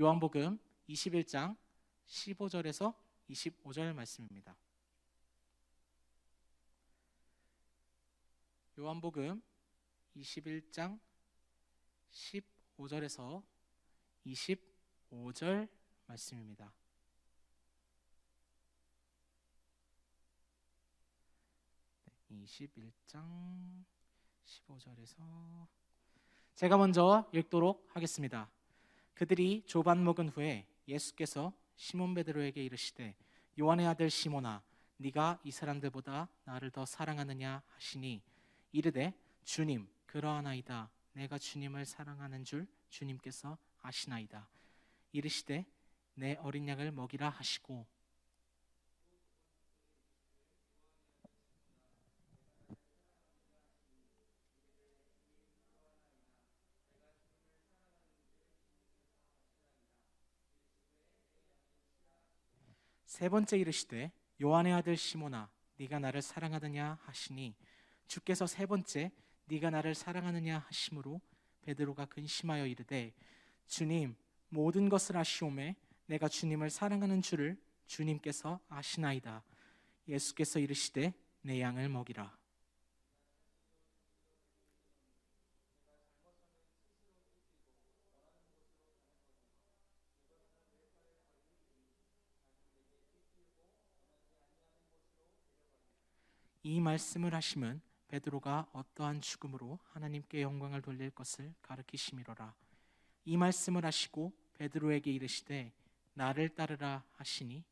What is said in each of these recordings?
요한복음 21장 15절에서 25절 말씀입니다. 요한복음 21장 15절에서 25절 말씀입니다. 네, 21장 15절에서 제가 먼저 읽도록 하겠습니다. 그들이 조반 먹은 후에 예수께서 시몬 베드로에게 이르시되 요한의 아들 시몬아 네가 이 사람들보다 나를 더 사랑하느냐 하시니 이르되 주님 그러하나이다. 내가 주님을 사랑하는 줄 주님께서 아시나이다. 이르시되 내 어린 양을 먹이라 하시고 세 번째 이르시되 요한의 아들 시몬아 네가 나를 사랑하느냐 하시니 주께서 세 번째 네가 나를 사랑하느냐 하심으로 베드로가 근심하여 이르되 주님 모든 것을 아시오매 내가 주님을 사랑하는 줄을 주님께서 아시나이다. 예수께서 이르시되 내 양을 먹이라. 이 말씀을 하심은 베드로가 어떠한 죽음으로 하나님께 영광을 돌릴 것을 가르치심이로라. 이 말씀을 하시고 베드로에게 이르시되 나를 따르라 하시니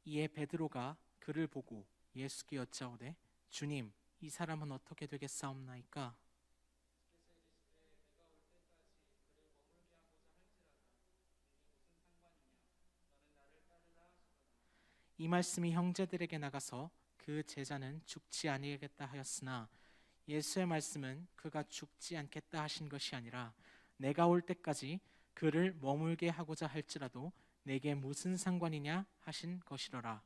이에 베드로가 그를 보고 예수께 여짜오되 주님 이 사람은 어떻게 되겠사옵나이까? 이 말씀이 형제들에게 나가서 그 제자는 죽지 아니하겠다 하였으나 예수의 말씀은 그가 죽지 않겠다 하신 것이 아니라 내가 올 때까지 그를 머물게 하고자 할지라도 내게 무슨 상관이냐 하신 것이로라.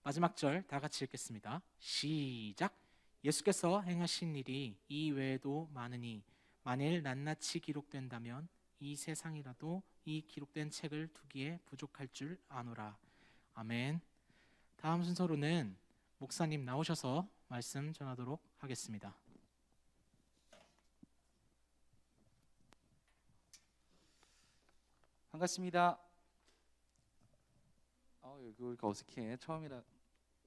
마지막 절 다 같이 읽겠습니다. 시작. 예수께서 행하신 일이 이 외에도 많으니 만일 낱낱이 기록된다면 이 세상이라도 이 기록된 책을 두기에 부족할 줄 아노라. 아멘. 다음 순서로는 목사님 나오셔서 말씀 전하도록 하겠습니다. 반갑습니다. 여기가 어색해. 처음이라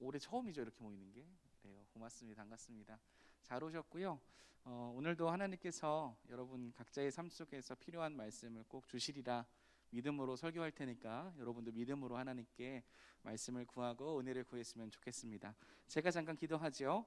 올해 처음이죠 이렇게 모이는 게. 그래요. 고맙습니다. 반갑습니다. 잘 오셨고요. 오늘도 하나님께서 여러분 각자의 삶 속에서 필요한 말씀을 꼭 주시리라 믿음으로 설교할 테니까 여러분도 믿음으로 하나님께 말씀을 구하고 은혜를 구했으면 좋겠습니다. 제가 잠깐 기도하죠.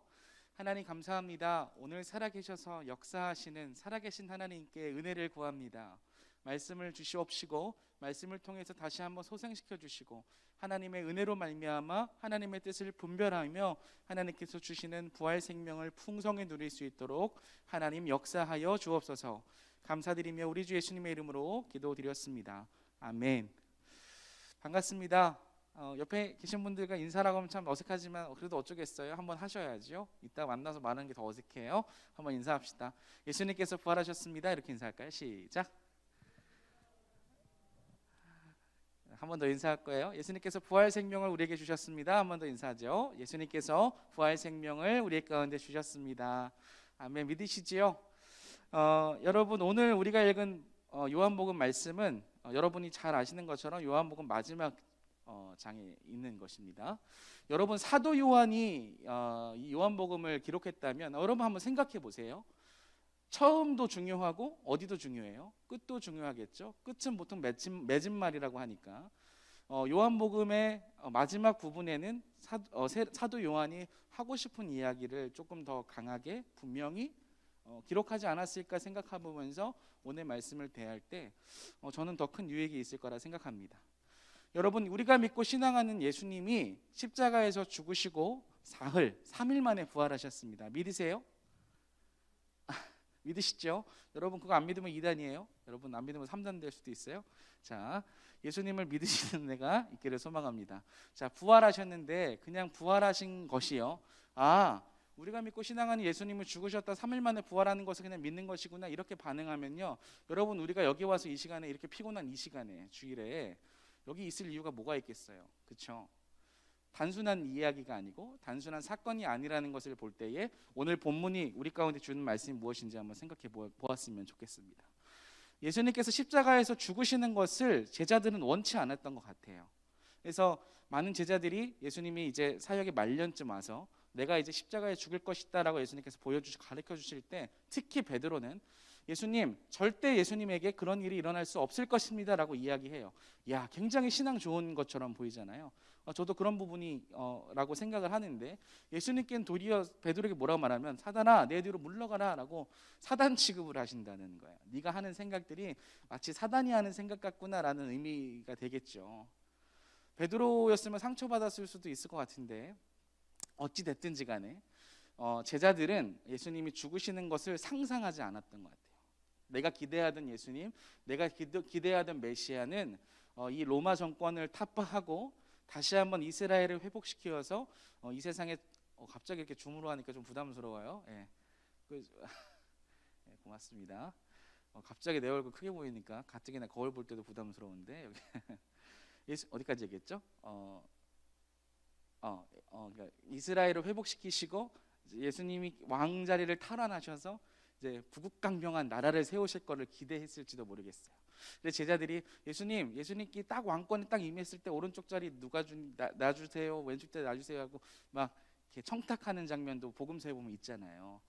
하나님 감사합니다. 오늘 살아계셔서 역사하시는 살아계신 하나님께 은혜를 구합니다. 말씀을 주시옵시고 말씀을 통해서 다시 한번 소생시켜 주시고 하나님의 은혜로 말미암아 하나님의 뜻을 분별하며 하나님께서 주시는 부활 생명을 풍성히 누릴 수 있도록 하나님 역사하여 주옵소서. 감사드리며 우리 주 예수님의 이름으로 기도드렸습니다. 아멘. 반갑습니다. 옆에 계신 분들과 인사라고 하면 참 어색하지만 그래도 어쩌겠어요. 한번 하셔야죠. 이따 만나서 말하는 게 더 어색해요. 한번 인사합시다. 예수님께서 부활하셨습니다. 이렇게 인사할까요? 시작. 한 번 더 인사할 거예요. 예수님께서 부활 생명을 우리에게 주셨습니다. 한 번 더 인사하죠. 예수님께서 부활 생명을 우리 가운데 주셨습니다. 아멘. 믿으시지요? 여러분 오늘 우리가 읽은 요한복음 말씀은 여러분이 잘 아시는 것처럼 요한복음 마지막 장에 있는 것입니다. 여러분 사도 요한이 이 요한복음을 기록했다면 여러분 한번 생각해 보세요. 처음도 중요하고 어디도 중요해요? 끝도 중요하겠죠. 끝은 보통 맺은 말이라고 하니까 요한복음의 마지막 부분에는 사도 요한이 하고 싶은 이야기를 조금 더 강하게 분명히 기록하지 않았을까 생각해보면서 오늘 말씀을 대할 때 저는 더 큰 유익이 있을 거라 생각합니다. 여러분 우리가 믿고 신앙하는 예수님이 십자가에서 죽으시고 사흘 3일 만에 부활하셨습니다. 믿으세요? 믿으시죠? 여러분 그거 안 믿으면 2단이에요. 여러분 안 믿으면 3단 될 수도 있어요. 자, 예수님을 믿으시는 내가 있기를 소망합니다. 자, 부활하셨는데 그냥 부활하신 것이요. 아, 우리가 믿고 신앙하는 예수님을 죽으셨다 3일 만에 부활하는 것을 그냥 믿는 것이구나 이렇게 반응하면요. 여러분 우리가 여기 와서 이 시간에 이렇게 피곤한 이 시간에 주일에 여기 있을 이유가 뭐가 있겠어요? 그렇죠? 단순한 이야기가 아니고 단순한 사건이 아니라는 것을 볼 때에 오늘 본문이 우리 가운데 주는 말씀이 무엇인지 한번 생각해 보았으면 좋겠습니다. 예수님께서 십자가에서 죽으시는 것을 제자들은 원치 않았던 것 같아요. 그래서 많은 제자들이 예수님이 이제 사역의 말년쯤 와서 내가 이제 십자가에 죽을 것이다라고 예수님께서 가르쳐 주실 때 특히 베드로는 예수님 절대 예수님에게 그런 일이 일어날 수 없을 것입니다라고 이야기해요. 야, 굉장히 신앙 좋은 것처럼 보이잖아요. 저도 그런 부분이 라고 생각을 하는데 예수님께는 도리어 베드로에게 뭐라고 말하면 사단아 내 뒤로 물러가라라고 사단 취급을 하신다는 거예요. 네가 하는 생각들이 마치 사단이 하는 생각 같구나라는 의미가 되겠죠. 베드로였으면 상처받았을 수도 있을 것 같은데 어찌 됐든지 간에 제자들은 예수님이 죽으시는 것을 상상하지 않았던 것 같아요. 내가 기대하던 예수님, 내가 기대하던 메시아는 이 로마 정권을 타파하고 다시 한번 이스라엘을 회복시켜서 이 세상에 갑자기 이렇게 줌으로 하니까 좀 부담스러워요. 예. 예, 고맙습니다. 갑자기 내 얼굴 크게 보이니까 가뜩이나 거울 볼 때도 부담스러운데 여기 어디까지 얘기했죠? 그러니까 이스라엘을 회복시키시고 예수님이 왕 자리를 탈환하셔서 이제 부국강병한 나라를 세우실 거를 기대했을지도 모르겠어요. 근데 제자들이 예수님께 딱 왕권이 딱 임했을 때 오른쪽 자리 누가 놔주세요, 왼쪽 자리 놔주세요 하고 막 이렇게 청탁하는 장면도 복음서에 보면 있잖아요.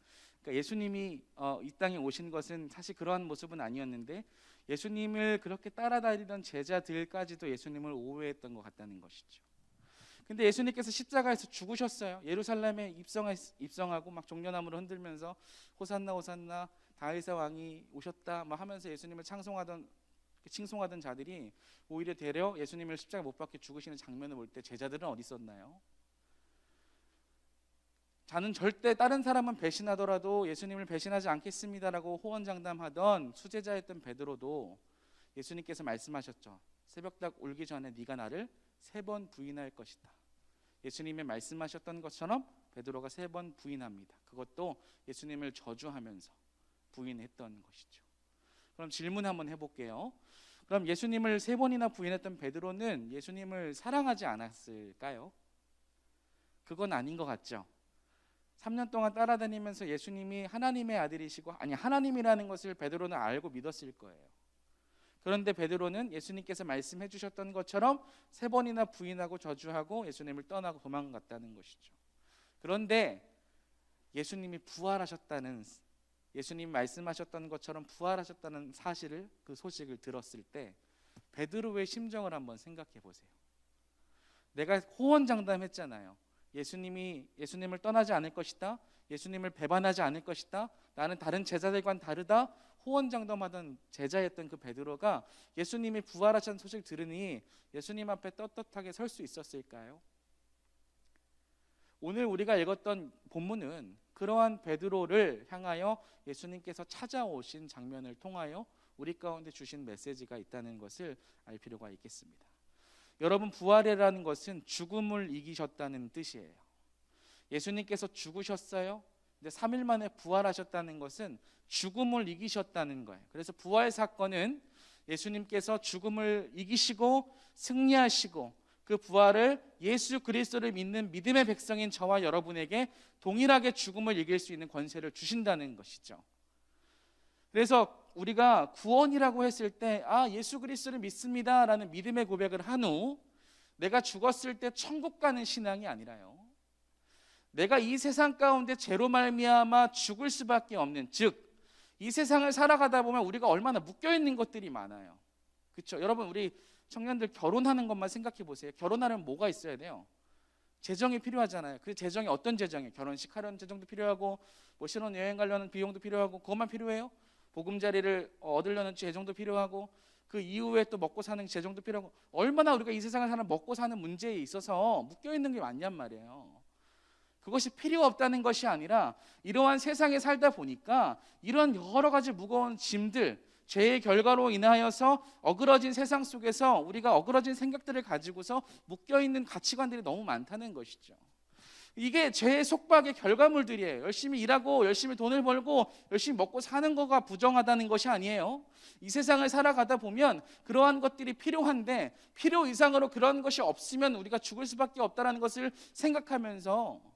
그러니까 예수님이 이 땅에 오신 것은 사실 그러한 모습은 아니었는데 예수님을 그렇게 따라다니던 제자들까지도 예수님을 오해했던 것 같다는 것이죠. 근데 예수님께서 십자가에서 죽으셨어요. 예루살렘에 입성하고 막 종려나무를 흔들면서 호산나 호산나 다윗의 왕이 오셨다 막 하면서 예수님을 칭송하던 자들이 오히려 되려 예수님을 십자가에 못 박혀 죽으시는 장면을 볼 때 제자들은 어디 있었나요? 자는 절대 다른 사람은 배신하더라도 예수님을 배신하지 않겠습니다라고 호언장담하던 수제자였던 베드로도 예수님께서 말씀하셨죠. 새벽닭 울기 전에 네가 나를 3번 부인할 것이다. 예수님이 말씀하셨던 것처럼 베드로가 3번 부인합니다. 그것도 예수님을 저주하면서 부인했던 것이죠. 그럼 질문 한번 해볼게요. 그럼 예수님을 3번이나 부인했던 베드로는 예수님을 사랑하지 않았을까요? 그건 아닌 것 같죠. 3년 동안 따라다니면서 예수님이 하나님의 아들이시고 하나님이라는 것을 베드로는 알고 믿었을 거예요. 그런데 베드로는 예수님께서 말씀해 주셨던 것처럼 3번이나 부인하고 저주하고 예수님을 떠나고 도망갔다는 것이죠. 그런데 예수님이 부활하셨다는, 예수님 말씀하셨던 것처럼 부활하셨다는 사실을, 그 소식을 들었을 때 베드로의 심정을 한번 생각해 보세요. 내가 호언장담했잖아요. 예수님을 떠나지 않을 것이다. 예수님을 배반하지 않을 것이다. 나는 다른 제자들과는 다르다. 호언장담하던 제자였던 그 베드로가 예수님이 부활하신 소식을 들으니 예수님 앞에 떳떳하게 설 수 있었을까요? 오늘 우리가 읽었던 본문은 그러한 베드로를 향하여 예수님께서 찾아오신 장면을 통하여 우리 가운데 주신 메시지가 있다는 것을 알 필요가 있겠습니다. 여러분, 부활이라는 것은 죽음을 이기셨다는 뜻이에요. 예수님께서 죽으셨어요. 근데 3일 만에 부활하셨다는 것은 죽음을 이기셨다는 거예요. 그래서 부활 사건은 예수님께서 죽음을 이기시고 승리하시고 그 부활을 예수 그리스도를 믿는 믿음의 백성인 저와 여러분에게 동일하게 죽음을 이길 수 있는 권세를 주신다는 것이죠. 그래서 우리가 구원이라고 했을 때 예수 그리스도를 믿습니다라는 믿음의 고백을 한 후 내가 죽었을 때 천국 가는 신앙이 아니라요, 내가 이 세상 가운데 죄로 말미암아 죽을 수밖에 없는, 즉 이 세상을 살아가다 보면 우리가 얼마나 묶여있는 것들이 많아요. 그렇죠? 여러분, 우리 청년들 결혼하는 것만 생각해 보세요. 결혼하려면 뭐가 있어야 돼요? 재정이 필요하잖아요. 그 재정이 어떤 재정이에요? 결혼식 하려는 재정도 필요하고 뭐 신혼여행 가려는 비용도 필요하고, 그것만 필요해요? 보금자리를 얻으려는 재정도 필요하고, 그 이후에 또 먹고 사는 재정도 필요하고, 얼마나 우리가 이 세상을 사는 먹고 사는 문제에 있어서 묶여있는 게 많냔 말이에요. 그것이 필요 없다는 것이 아니라 이러한 세상에 살다 보니까 이런 여러 가지 무거운 짐들, 죄의 결과로 인하여서 어그러진 세상 속에서 우리가 어그러진 생각들을 가지고서 묶여있는 가치관들이 너무 많다는 것이죠. 이게 죄의 속박의 결과물들이에요. 열심히 일하고 열심히 돈을 벌고 열심히 먹고 사는 거가 부정하다는 것이 아니에요. 이 세상을 살아가다 보면 그러한 것들이 필요한데 필요 이상으로 그런 것이 없으면 우리가 죽을 수밖에 없다는 것을 생각하면서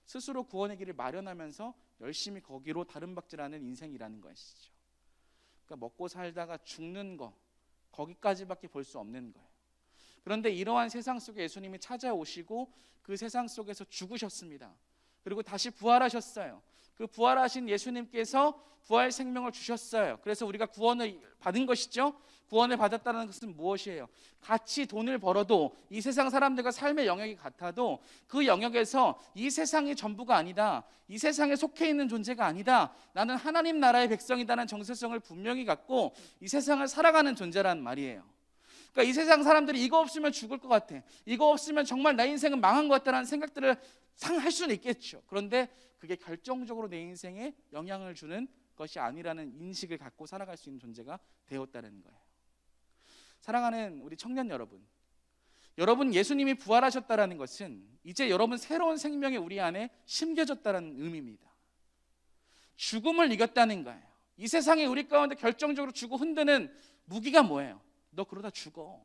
스스로 구원의 길을 마련하면서 열심히 거기로 다름박질하는 인생이라는 것이죠. 그러니까 먹고 살다가 죽는 거, 거기까지밖에 볼 수 없는 거예요. 그런데 이러한 세상 속에 예수님이 찾아오시고 그 세상 속에서 죽으셨습니다. 그리고 다시 부활하셨어요. 그 부활하신 예수님께서 부활 생명을 주셨어요. 그래서 우리가 구원을 받은 것이죠. 구원을 받았다는 것은 무엇이에요? 같이 돈을 벌어도 이 세상 사람들과 삶의 영역이 같아도 그 영역에서 이 세상이 전부가 아니다, 이 세상에 속해 있는 존재가 아니다, 나는 하나님 나라의 백성이다라는 정체성을 분명히 갖고 이 세상을 살아가는 존재란 말이에요. 그러니까 이 세상 사람들이 이거 없으면 죽을 것 같아, 이거 없으면 정말 내 인생은 망한 것 같다는 생각들을 할 수는 있겠죠. 그런데 그게 결정적으로 내 인생에 영향을 주는 것이 아니라는 인식을 갖고 살아갈 수 있는 존재가 되었다는 거예요. 사랑하는 우리 청년 여러분 예수님이 부활하셨다는 것은 이제 여러분 새로운 생명이 우리 안에 심겨졌다는 의미입니다. 죽음을 이겼다는 거예요. 이 세상에 우리 가운데 결정적으로 주고 흔드는 무기가 뭐예요? 너 그러다 죽어.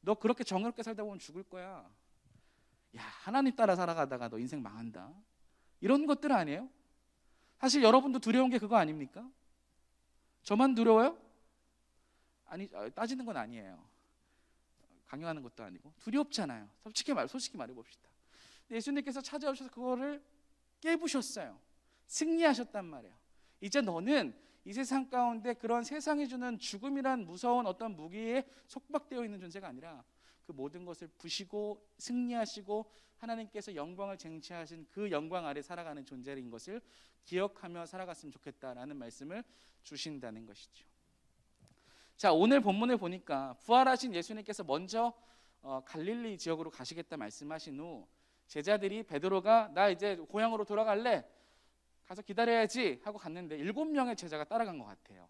너 그렇게 정의롭게 살다 보면 죽을 거야. 야, 하나님 따라 살아가다가 너 인생 망한다. 이런 것들 아니에요? 사실 여러분도 두려운 게 그거 아닙니까? 저만 두려워요? 아니, 따지는 건 아니에요. 강요하는 것도 아니고 두렵잖아요. 솔직히 말해 봅시다. 예수님께서 찾아오셔서 그거를 깨부셨어요. 승리하셨단 말이에요. 이제 너는 이 세상 가운데 그런 세상이 주는 죽음이란 무서운 어떤 무기에 속박되어 있는 존재가 아니라 그 모든 것을 부시고 승리하시고 하나님께서 영광을 쟁취하신 그 영광 아래 살아가는 존재인 것을 기억하며 살아갔으면 좋겠다라는 말씀을 주신다는 것이죠. 자, 오늘 본문을 보니까 부활하신 예수님께서 먼저 갈릴리 지역으로 가시겠다 말씀하신 후 제자들이 베드로가 나 이제 고향으로 돌아갈래, 가서 기다려야지 하고 갔는데 7명의 제자가 따라간 것 같아요.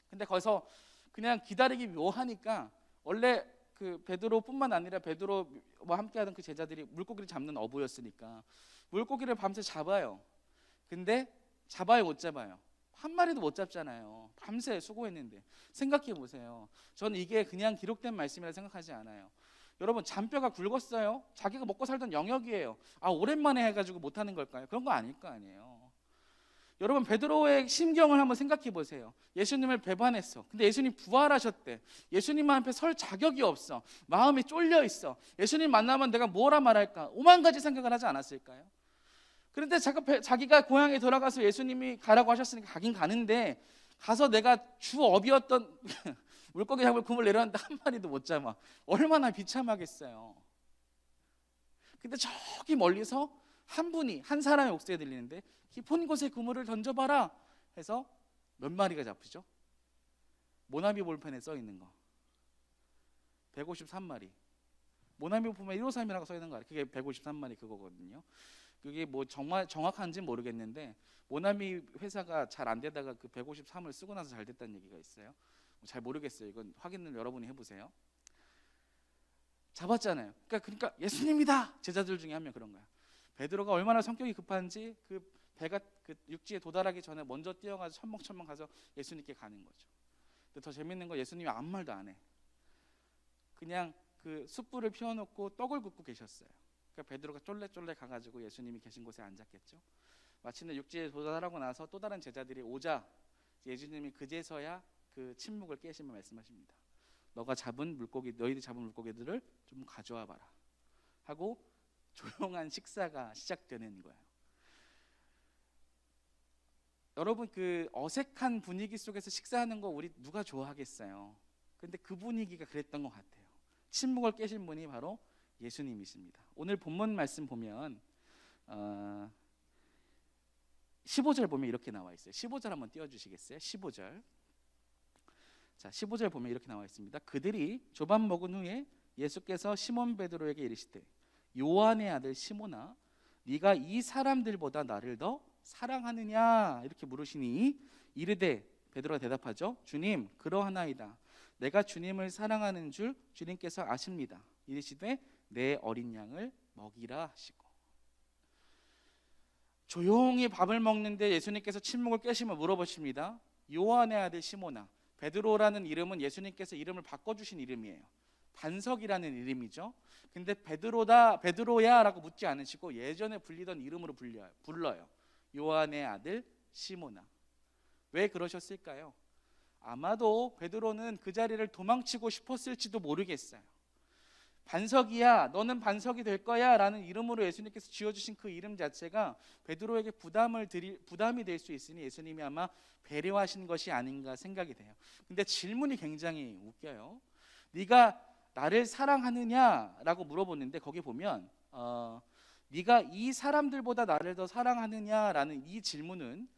근데 거기서 그냥 기다리기 묘하니까 원래 그 베드로뿐만 아니라 베드로와 함께하던 그 제자들이 물고기를 잡는 어부였으니까 물고기를 밤새 잡아요. 근데 잡아요, 못 잡아요? 한 마리도 못 잡잖아요. 밤새 수고했는데. 생각해 보세요. 저는 이게 그냥 기록된 말씀이라 생각하지 않아요. 여러분, 잔뼈가 굵었어요. 자기가 먹고 살던 영역이에요. 오랜만에 해가지고 못하는 걸까요? 그런 거 아닐 거 아니에요. 여러분, 베드로의 심경을 한번 생각해 보세요. 예수님을 배반했어. 근데 예수님 부활하셨대. 예수님 앞에 설 자격이 없어. 마음이 쫄려 있어. 예수님 만나면 내가 뭐라 말할까? 오만 가지 생각을 하지 않았을까요? 그런데 자기가 고향에 돌아가서 예수님이 가라고 하셨으니까 가긴 가는데 가서 내가 주업이었던 물고기 잡을 그물 내려놨는데 한 마리도 못 잡아. 얼마나 비참하겠어요. 근데 저기 멀리서 한 사람의 목소리가 들리는데 깊은 곳에 그물을 던져봐라 해서 몇 마리가 잡히죠? 모나미 볼펜에 써 있는 거 153마리. 모나미 볼펜에 153이라고 써 있는 거 그게 153마리 그거거든요. 그게 뭐 정말 정확한지는 모르겠는데 모나미 회사가 잘 안 되다가 그 153을 쓰고 나서 잘 됐다는 얘기가 있어요. 잘 모르겠어요. 이건 확인을 여러분이 해보세요. 잡았잖아요. 그러니까 예수님이다. 제자들 중에 한 명 그런 거야. 베드로가 얼마나 성격이 급한지 그 배가 그 육지에 도달하기 전에 먼저 뛰어가서 첨벙첨벙 가서 예수님께 가는 거죠. 근데 더 재밌는 건 예수님이 아무 말도 안 해. 그냥 그 숯불을 피워놓고 떡을 굽고 계셨어요. 그러니까 베드로가 쫄래쫄래 가가지고 예수님이 계신 곳에 앉았겠죠. 마침내 육지에 도달하고 나서 또 다른 제자들이 오자 예수님이 그제서야 그 침묵을 깨시며 말씀하십니다. 너희들이 잡은 물고기들을 좀 가져와 봐라 하고 조용한 식사가 시작되는 거예요. 여러분, 그 어색한 분위기 속에서 식사하는 거 우리 누가 좋아하겠어요? 근데 그 분위기가 그랬던 것 같아요. 침묵을 깨신 분이 바로 예수님이십니다. 오늘 본문 말씀 보면 15절 보면 이렇게 나와 있어요. 15절 한번 띄워주시겠어요? 15절. 자, 15절 보면 이렇게 나와 있습니다. 그들이 조반 먹은 후에 예수께서 시몬 베드로에게 이르시되 요한의 아들 시몬아 네가 이 사람들보다 나를 더 사랑하느냐 이렇게 물으시니 이르되 베드로가 대답하죠. 주님 그러하나이다. 내가 주님을 사랑하는 줄 주님께서 아십니다. 이르시되 내 어린 양을 먹이라 하시고. 조용히 밥을 먹는데 예수님께서 침묵을 깨시며 물어보십니다. 요한의 아들 시몬아. 베드로라는 이름은 예수님께서 이름을 바꿔주신 이름이에요. 반석이라는 이름이죠. 근데 베드로야 라고 묻지 않으시고 예전에 불리던 이름으로 불러요. 요한의 아들 시몬아. 왜 그러셨을까요? 아마도 베드로는 그 자리를 도망치고 싶었을지도 모르겠어요. 반석이야, 너는 반석이 될 거야 라는 이름으로 예수님께서 지어주신 그 이름 자체가 베드로에게 부담이 될 수 있으니 예수님이 아마 배려하신 것이 아닌가 생각이 돼요. 근데 질문이 굉장히 웃겨요. 네가 나를 사랑하느냐라고 물어보는데 거기 보면 네가 이 사람들보다 나를 더 사랑하느냐라는 이 질문은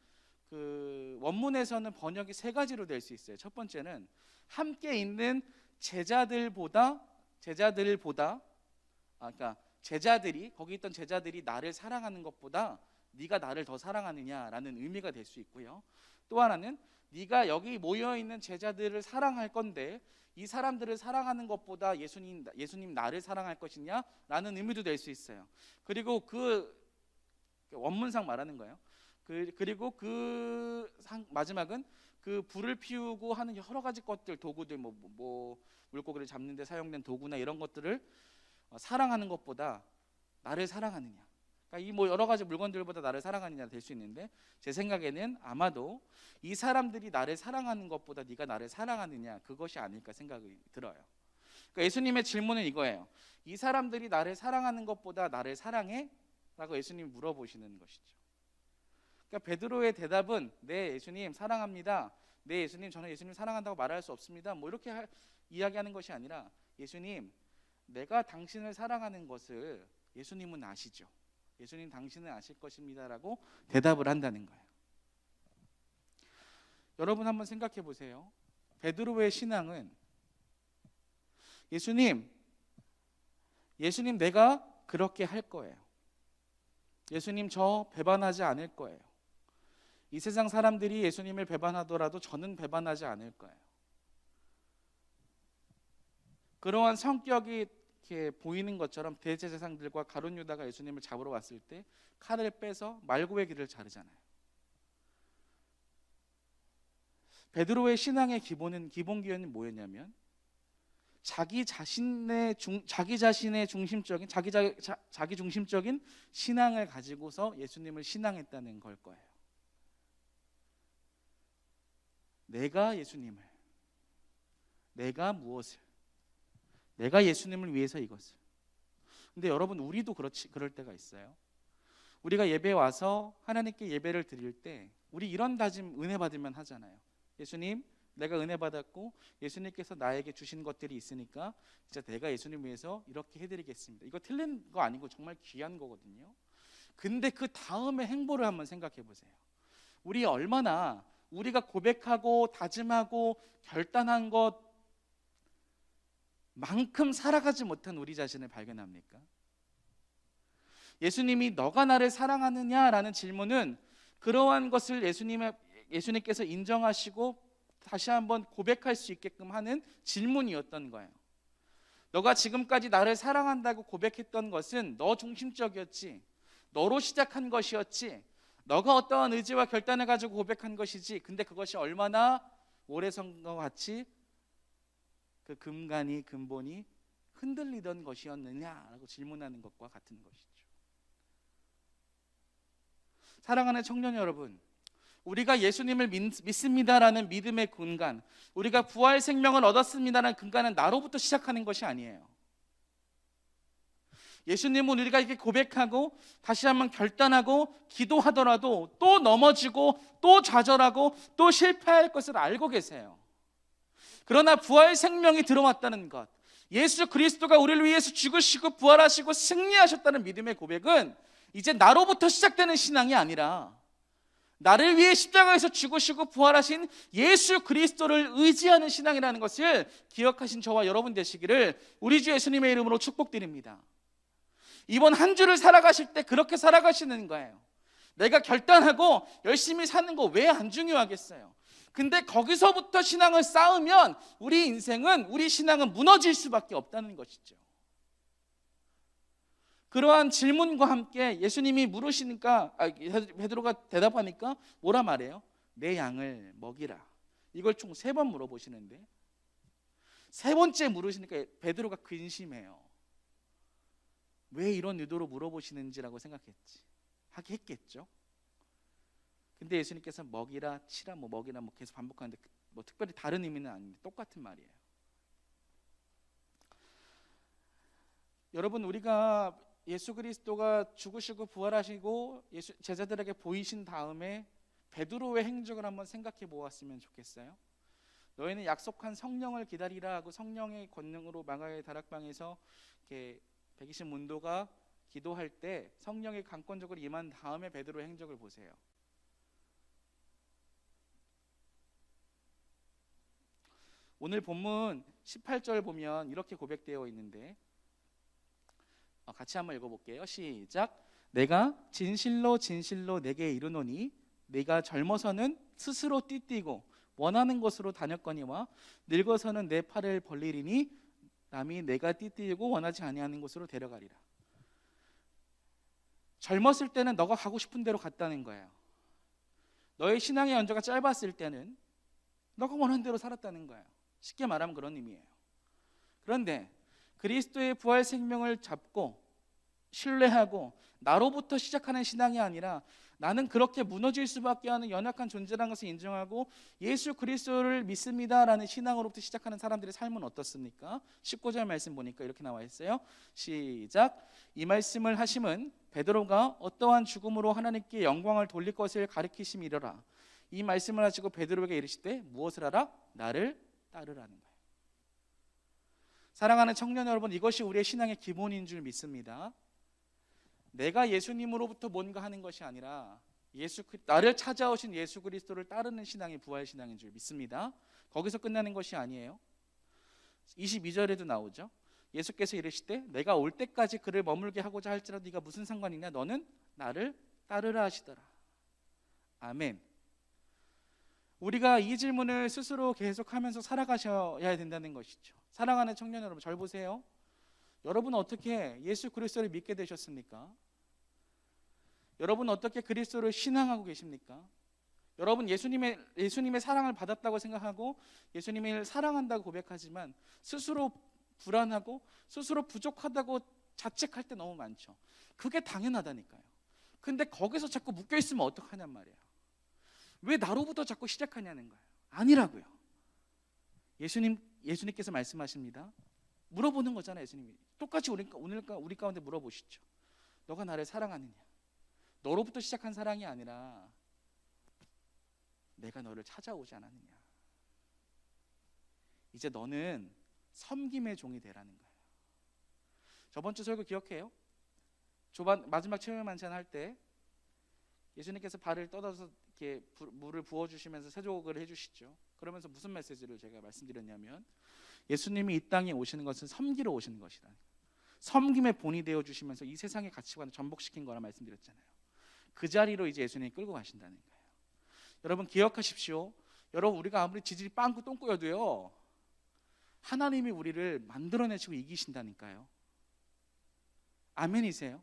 그 원문에서는 번역이 세 가지로 될 수 있어요. 첫 번째는 함께 있는 제자들보다 그러니까 제자들이 거기 있던 제자들이 나를 사랑하는 것보다 네가 나를 더 사랑하느냐라는 의미가 될 수 있고요. 또 하나는 네가 여기 모여 있는 제자들을 사랑할 건데 이 사람들을 사랑하는 것보다 예수님 나를 사랑할 것이냐라는 의미도 될 수 있어요. 그리고 그 원문상 말하는 거예요. 그리고 마지막은 그 불을 피우고 하는 여러 가지 것들, 도구들, 뭐 물고기를 잡는 데 사용된 도구나 이런 것들을 사랑하는 것보다 나를 사랑하느냐, 그러니까 이 뭐 여러 가지 물건들보다 나를 사랑하느냐 될 수 있는데 제 생각에는 아마도 이 사람들이 나를 사랑하는 것보다 네가 나를 사랑하느냐 그것이 아닐까 생각이 들어요. 그러니까 예수님의 질문은 이거예요. 이 사람들이 나를 사랑하는 것보다 나를 사랑해? 라고 예수님이 물어보시는 것이죠. 그러니까 베드로의 대답은 네 예수님 사랑합니다. 네 예수님 저는 예수님 사랑한다고 말할 수 없습니다. 뭐 이렇게 이야기하는 것이 아니라 예수님 내가 당신을 사랑하는 것을 예수님은 아시죠. 예수님 당신은 아실 것입니다라고 대답을 한다는 거예요. 여러분 한번 생각해 보세요. 베드로의 신앙은 예수님 내가 그렇게 할 거예요. 예수님 저 배반하지 않을 거예요. 이 세상 사람들이 예수님을 배반하더라도 저는 배반하지 않을 거예요. 그러한 성격이 이렇게 보이는 것처럼 대제사장들과 가룟 유다가 예수님을 잡으러 왔을 때 칼을 빼서 말고의 길을 자르잖아요. 베드로의 신앙의 기본 기원이 뭐였냐면 자기 자신의 중심적인 자기 중심적인 신앙을 가지고서 예수님을 신앙했다는 걸 거예요. 내가 예수님을, 내가 무엇을, 내가 예수님을 위해서 이것을. 근데 여러분 우리도 그럴 때가 있어요. 우리가 예배에 와서 하나님께 예배를 드릴 때 우리 이런 다짐 은혜 받으면 하잖아요. 예수님 내가 은혜 받았고 예수님께서 나에게 주신 것들이 있으니까 진짜 내가 예수님 위해서 이렇게 해드리겠습니다. 이거 틀린 거 아니고 정말 귀한 거거든요. 근데 그 다음에 행보를 한번 생각해 보세요. 우리 얼마나 우리가 고백하고 다짐하고 결단한 것만큼 살아가지 못한 우리 자신을 발견합니까? 예수님이 너가 나를 사랑하느냐라는 질문은 그러한 것을 예수님께서 인정하시고 다시 한번 고백할 수 있게끔 하는 질문이었던 거예요. 너가 지금까지 나를 사랑한다고 고백했던 것은 너 중심적이었지, 너로 시작한 것이었지, 너가 어떠한 의지와 결단을 가지고 고백한 것이지, 근데 그것이 얼마나 오래전과 같이 그 근본이 흔들리던 것이었느냐라고 질문하는 것과 같은 것이죠. 사랑하는 청년 여러분, 우리가 예수님을 믿습니다라는 믿음의 근간, 우리가 부활 생명을 얻었습니다라는 근간은 나로부터 시작하는 것이 아니에요. 예수님은 우리가 이렇게 고백하고 다시 한번 결단하고 기도하더라도 또 넘어지고 또 좌절하고 또 실패할 것을 알고 계세요. 그러나 부활 생명이 들어왔다는 것, 예수 그리스도가 우리를 위해서 죽으시고 부활하시고 승리하셨다는 믿음의 고백은 이제 나로부터 시작되는 신앙이 아니라 나를 위해 십자가에서 죽으시고 부활하신 예수 그리스도를 의지하는 신앙이라는 것을 기억하신 저와 여러분 되시기를 우리 주 예수님의 이름으로 축복드립니다. 이번 한 주를 살아가실 때 그렇게 살아가시는 거예요. 내가 결단하고 열심히 사는 거 왜 안 중요하겠어요? 근데 거기서부터 신앙을 쌓으면 우리 신앙은 무너질 수밖에 없다는 것이죠. 그러한 질문과 함께 예수님이 물으시니까 베드로가 대답하니까 뭐라 말해요? 내 양을 먹이라. 이걸 총 3번 물어보시는데, 3번째 물으시니까 베드로가 근심해요. 왜 이런 의도로 물어보시는지라고 하게 했겠죠. 근데 예수님께서 먹이라, 치라, 먹이라 계속 반복하는데 특별히 다른 의미는 아닌데 똑같은 말이에요. 여러분, 우리가 예수 그리스도가 죽으시고 부활하시고 제자들에게 보이신 다음에 베드로의 행적을 한번 생각해 보았으면 좋겠어요. 너희는 약속한 성령을 기다리라 하고 성령의 권능으로 마가의 다락방에서 이렇게 120 문도가 기도할 때 성령이 강권적으로 임한 다음에 베드로의 행적을 보세요. 오늘 본문 18절 보면 이렇게 고백되어 있는데, 같이 한번 읽어볼게요. 시작. 내가 진실로 진실로 내게 이르노니 네가 젊어서는 스스로 띠띠고 원하는 곳으로 다녔거니와 늙어서는 내 팔을 벌리리니 남이 내가 띠띠고 원하지 아니하는 곳으로 데려가리라. 젊었을 때는 너가 가고 싶은 대로 갔다는 거예요. 너의 신앙의 연조가 짧았을 때는 너가 원하는 대로 살았다는 거예요. 쉽게 말하면 그런 의미예요. 그런데 그리스도의 부활 생명을 잡고 신뢰하고 나로부터 시작하는 신앙이 아니라 나는 그렇게 무너질 수밖에 하는 연약한 존재라는 것을 인정하고 예수 그리스도를 믿습니다라는 신앙으로부터 시작하는 사람들의 삶은 어떻습니까? 19절 말씀 보니까 이렇게 나와 있어요. 시작. 이 말씀을 하심은 베드로가 어떠한 죽음으로 하나님께 영광을 돌릴 것을 가리키심이로라. 이 말씀을 하시고 베드로에게 이르시되 무엇을 하라? 나를 따르라는 거예요. 사랑하는 청년 여러분, 이것이 우리의 신앙의 기본인 줄 믿습니다. 내가 예수님으로부터 뭔가 하는 것이 아니라 나를 찾아오신 예수 그리스도를 따르는 신앙이 부활 신앙인 줄 믿습니다. 거기서 끝나는 것이 아니에요. 22절에도 나오죠. 예수께서 이르시되 내가 올 때까지 그를 머물게 하고자 할지라도 네가 무슨 상관이냐? 너는 나를 따르라 하시더라. 아멘. 우리가 이 질문을 스스로 계속하면서 살아가셔야 된다는 것이죠. 사랑하는 청년 여러분, 절 보세요. 여러분은 어떻게 예수 그리스도를 믿게 되셨습니까? 여러분은 어떻게 그리스도를 신앙하고 계십니까? 여러분 예수님의 사랑을 받았다고 생각하고 예수님을 사랑한다고 고백하지만 스스로 불안하고 스스로 부족하다고 자책할 때 너무 많죠. 그게 당연하다니까요. 근데 거기서 자꾸 묶여있으면 어떡하냔 말이에요. 왜 나로부터 자꾸 시작하냐는 거예요. 아니라고요. 예수님께서 말씀하십니다. 물어보는 거잖아요. 예수님이 똑같이 우리 가운데 물어보시죠. 너가 나를 사랑하느냐? 너로부터 시작한 사랑이 아니라 내가 너를 찾아오지 않았느냐? 이제 너는 섬김의 종이 되라는 거예요. 저번 주 설교 기억해요? 마지막 체험 만찬 할 때 예수님께서 발을 떠다서 이렇게 물을 부어주시면서 세족을 해주시죠. 그러면서 무슨 메시지를 제가 말씀드렸냐면 예수님이 이 땅에 오시는 것은 섬기러 오시는 것이다. 섬김의 본이 되어주시면서 이 세상의 가치관을 전복시킨 거라 말씀드렸잖아요. 그 자리로 이제 예수님이 끌고 가신다는 거예요. 여러분 기억하십시오. 여러분 우리가 아무리 지질이 빵꾸 똥꾸여도요 하나님이 우리를 만들어내시고 이기신다니까요. 아멘이세요?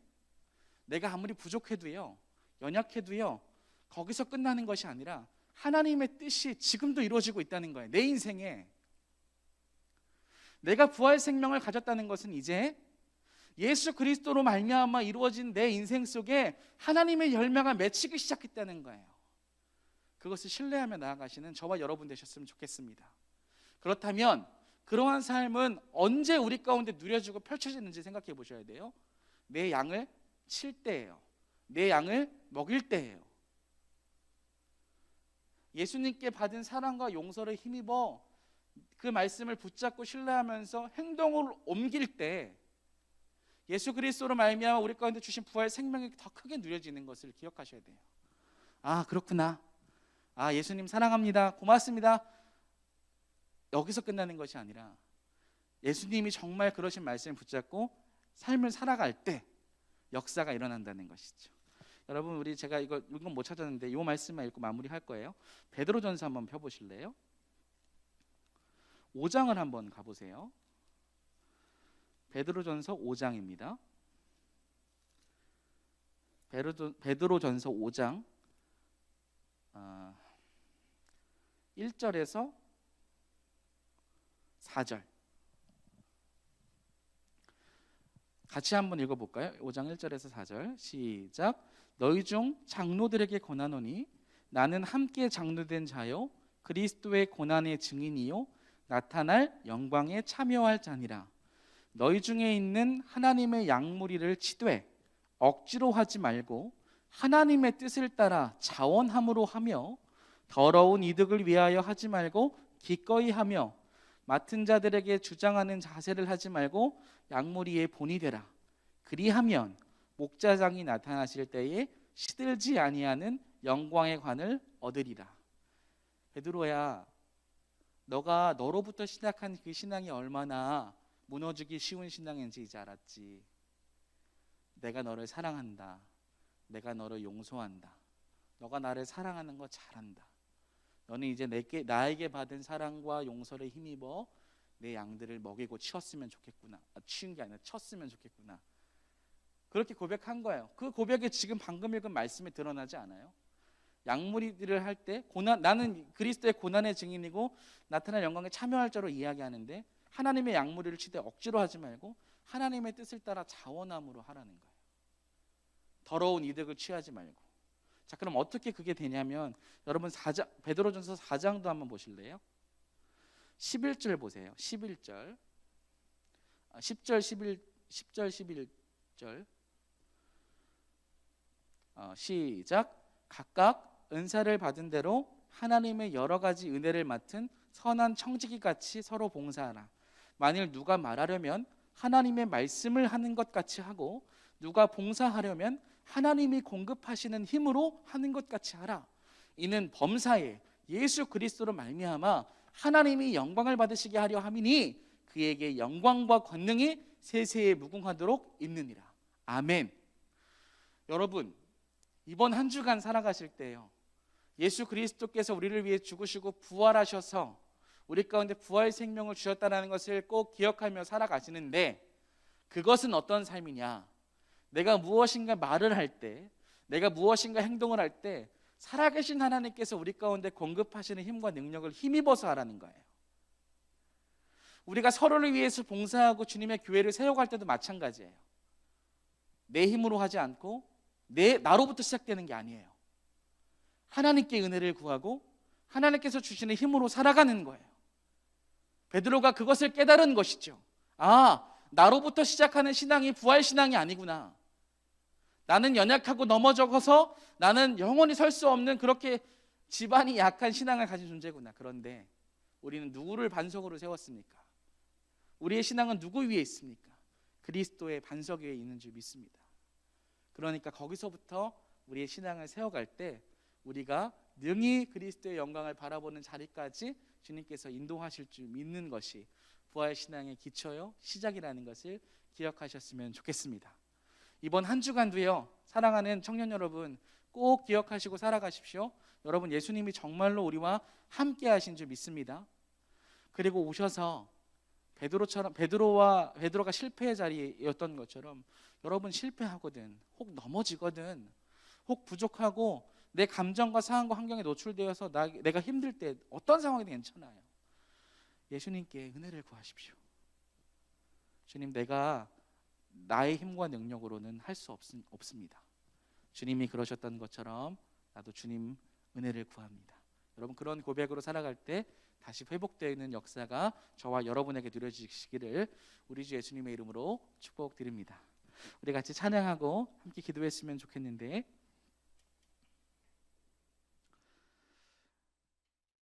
내가 아무리 부족해도요 연약해도요 거기서 끝나는 것이 아니라 하나님의 뜻이 지금도 이루어지고 있다는 거예요. 내 인생에 내가 부활 생명을 가졌다는 것은 이제 예수 그리스도로 말미암아 이루어진 내 인생 속에 하나님의 열매가 맺히기 시작했다는 거예요. 그것을 신뢰하며 나아가시는 저와 여러분 되셨으면 좋겠습니다. 그렇다면 그러한 삶은 언제 우리 가운데 누려지고 펼쳐지는지 생각해 보셔야 돼요. 내 양을 칠 때예요. 내 양을 먹일 때예요. 예수님께 받은 사랑과 용서를 힘입어 그 말씀을 붙잡고 신뢰하면서 행동을 옮길 때 예수 그리스도로 말미암아 우리 가운데 주신 부활 생명이 더 크게 누려지는 것을 기억하셔야 돼요. 아 그렇구나. 아 예수님 사랑합니다. 고맙습니다. 여기서 끝나는 것이 아니라 예수님이 정말 그러신 말씀을 붙잡고 삶을 살아갈 때 역사가 일어난다는 것이죠. 여러분, 우리 제가 이건 못 찾았는데 이 말씀만 읽고 마무리할 거예요. 베드로전서 한번 펴보실래요? 5장을 한번 가보세요. 베드로전서 5장입니다. 베드로전서 5장 1절에서 4절 같이 한번 읽어볼까요? 5장 1절에서 4절 시작. 너희 중 장로들에게 권하노니 나는 함께 장로된 자요 그리스도의 고난의 증인이요 나타날 영광에 참여할 자니라. 너희 중에 있는 하나님의 양무리를 치되 억지로 하지 말고 하나님의 뜻을 따라 자원함으로 하며 더러운 이득을 위하여 하지 말고 기꺼이 하며 맡은 자들에게 주장하는 자세를 하지 말고 양무리의 본이 되라. 그리하면 목자장이 나타나실 때에 시들지 아니하는 영광의 관을 얻으리라. 베드로야, 너가 너로부터 시작한 그 신앙이 얼마나 무너지기 쉬운 신앙인지 이제 알았지. 내가 너를 사랑한다. 내가 너를 용서한다. 너가 나를 사랑하는 거 잘한다. 너는 이제 나에게 받은 사랑과 용서를 힘입어 내 양들을 먹이고 치웠으면 좋겠구나. 치운 게 아니라 쳤으면 좋겠구나. 그렇게 고백한 거예요. 그 고백이 지금 방금 읽은 말씀에 드러나지 않아요? 양무리들을 할 때 나는 그리스도의 고난의 증인이고 나타날 영광에 참여할 자로 이야기하는데 하나님의 양무리를 치되 억지로 하지 말고 하나님의 뜻을 따라 자원함으로 하라는 거예요. 더러운 이득을 취하지 말고. 자, 그럼 어떻게 그게 되냐면 여러분 베드로전서 4장도 한번 보실래요? 11절 보세요. 11절 10절 11절 시작. 각각 은사를 받은 대로 하나님의 여러 가지 은혜를 맡은 선한 청지기 같이 서로 봉사하라. 만일 누가 말하려면 하나님의 말씀을 하는 것 같이 하고 누가 봉사하려면 하나님이 공급하시는 힘으로 하는 것 같이 하라. 이는 범사에 예수 그리스도로 말미암아 하나님이 영광을 받으시게 하려 함이니 그에게 영광과 권능이 세세에 무궁하도록 있느니라. 아멘. 여러분, 이번 한 주간 살아가실 때요, 예수 그리스도께서 우리를 위해 죽으시고 부활하셔서 우리 가운데 부활 생명을 주셨다는 것을 꼭 기억하며 살아가시는데, 그것은 어떤 삶이냐? 내가 무엇인가 말을 할 때, 내가 무엇인가 행동을 할 때 살아계신 하나님께서 우리 가운데 공급하시는 힘과 능력을 힘입어서 하라는 거예요. 우리가 서로를 위해서 봉사하고 주님의 교회를 세워갈 때도 마찬가지예요. 내 힘으로 하지 않고 나로부터 시작되는 게 아니에요. 하나님께 은혜를 구하고 하나님께서 주시는 힘으로 살아가는 거예요. 베드로가 그것을 깨달은 것이죠. 아, 나로부터 시작하는 신앙이 부활 신앙이 아니구나. 나는 연약하고 넘어져서 나는 영원히 설 수 없는 그렇게 지반이 약한 신앙을 가진 존재구나. 그런데 우리는 누구를 반석으로 세웠습니까? 우리의 신앙은 누구 위에 있습니까? 그리스도의 반석 위에 있는 줄 믿습니다. 그러니까 거기서부터 우리의 신앙을 세워갈 때 우리가 능히 그리스도의 영광을 바라보는 자리까지 주님께서 인도하실 줄 믿는 것이 부활 신앙의 기초요 시작이라는 것을 기억하셨으면 좋겠습니다. 이번 한 주간도요, 사랑하는 청년 여러분, 꼭 기억하시고 살아가십시오. 여러분, 예수님이 정말로 우리와 함께 하신 줄 믿습니다. 그리고 오셔서 베드로가 실패의 자리였던 것처럼 여러분 실패하거든, 혹 넘어지거든, 혹 부족하고 내 감정과 상황과 환경에 노출되어서 내가 힘들 때 어떤 상황이든 괜찮아요. 예수님께 은혜를 구하십시오. 주님, 내가 나의 힘과 능력으로는 할 수 없습니다. 주님이 그러셨던 것처럼 나도 주님 은혜를 구합니다. 여러분, 그런 고백으로 살아갈 때 다시 회복되는 역사가 저와 여러분에게 누려지시기를 우리 주 예수님의 이름으로 축복드립니다. 우리 같이 찬양하고 함께 기도했으면 좋겠는데,